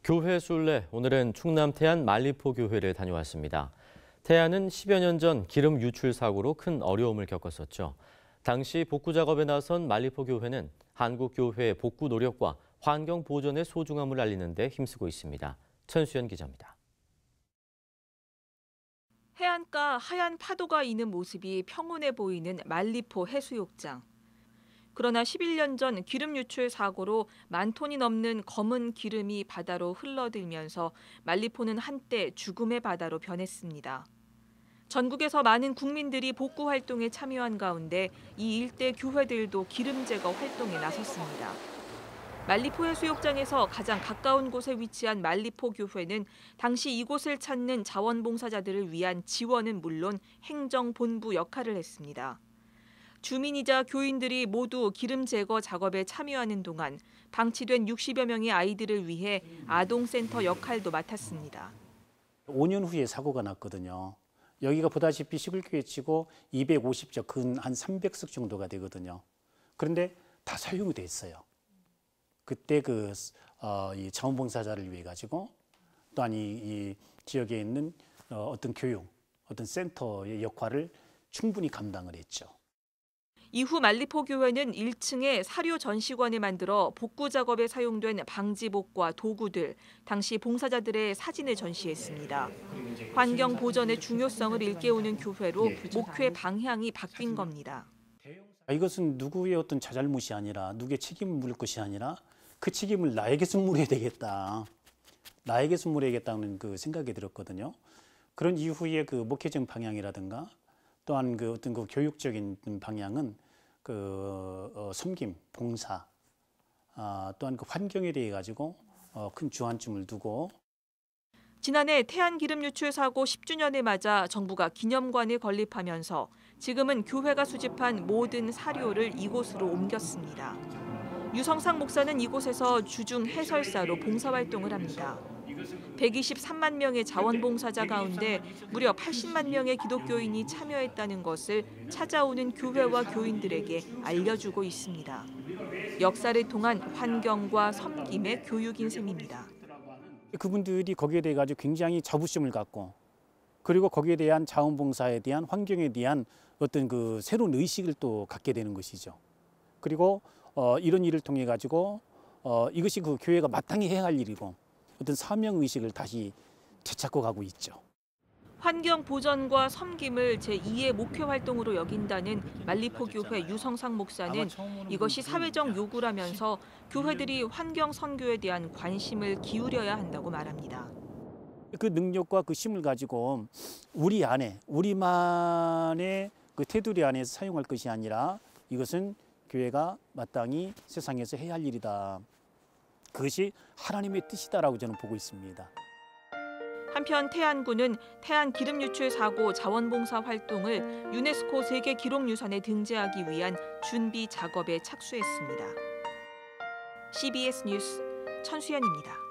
교회 순례, 오늘은 충남 태안 말리포 교회를 다녀왔습니다. 태안은 10여 년 전 기름 유출 사고로 큰 어려움을 겪었었죠. 당시 복구 작업에 나선 말리포 교회는 한국 교회의 복구 노력과 환경 보존의 소중함을 알리는 데 힘쓰고 있습니다. 천수연 기자입니다. 해안가 하얀 파도가 이는 모습이 평온해 보이는 말리포 해수욕장. 그러나 11년 전 기름 유출 사고로 10,000톤이 넘는 검은 기름이 바다로 흘러들면서 말리포는 한때 죽음의 바다로 변했습니다. 전국에서 많은 국민들이 복구 활동에 참여한 가운데 이 일대 교회들도 기름 제거 활동에 나섰습니다. 말리포 해수욕장에서 가장 가까운 곳에 위치한 말리포 교회는 당시 이곳을 찾는 자원봉사자들을 위한 지원은 물론 행정본부 역할을 했습니다. 주민이자 교인들이 모두 기름 제거 작업에 참여하는 동안 방치된 60여 명의 아이들을 위해 아동센터 역할도 맡았습니다. 5년 후에 사고가 났거든요. 여기가 보다시피 시골교회치고 250석, 근 한 300석 정도가 되거든요. 그런데 다 사용이 돼 있어요. 그때 이 자원봉사자를 위해 가지고 또한 이 지역에 있는 어떤 교육, 어떤 센터의 역할을 충분히 감당을 했죠. 이후 말리포 교회는 1층에 사료 전시관을 만들어 복구 작업에 사용된 방지복과 도구들, 당시 봉사자들의 사진을 전시했습니다. 환경 보전의 중요성을 일깨우는 교회로 목회 방향이 바뀐 겁니다. 이것은 누구의 어떤 자잘못이 아니라 누구의 책임을 물을 것이 아니라 그 책임을 나에게 물어야 되겠다. 나에게 물어야겠다는 그 생각이 들었거든요. 그런 이후에 그 목회적 방향이라든가 또한 어떤 교육적인 방향은 섬김, 봉사, 또한 환경에 대해 가지고 큰 주안점을 두고. 지난해 태안 기름 유출 사고 10주년을 맞아 정부가 기념관을 건립하면서 지금은 교회가 수집한 모든 사료를 이곳으로 옮겼습니다. 유성상 목사는 이곳에서 주중 해설사로 봉사활동을 합니다. 123만 명의 자원봉사자 가운데 무려 80만 명의 기독교인이 참여했다는 것을 찾아오는 교회와 교인들에게 알려주고 있습니다. 역사를 통한 환경과 섬김의 교육인 셈입니다. 그분들이 거기에 대해 가지고 굉장히 자부심을 갖고 그리고 거기에 대한 자원봉사에 대한 환경에 대한 어떤 새로운 의식을 또 갖게 되는 것이죠. 그리고 이런 일을 통해 가지고 이것이 교회가 마땅히 해야 할 일이고 어떤 사명의식을 다시 되찾고 가고 있죠. 환경 보전과 섬김을 제2의 목회 활동으로 여긴다는 말리포 교회 유성상 목사는 이것이 사회적 요구라면서 교회들이 환경 선교에 대한 관심을 기울여야 한다고 말합니다. 그 능력과 그 힘을 가지고 우리 안에, 우리만의 테두리 안에서 사용할 것이 아니라 이것은 교회가 마땅히 세상에서 해야 할 일이다. 그것이 하나님의 뜻이다라고 저는 보고 있습니다. 한편 태안군은 태안 기름 유출 사고 자원봉사 활동을 유네스코 세계 기록유산에 등재하기 위한 준비 작업에 착수했습니다. CBS 뉴스 천수연입니다.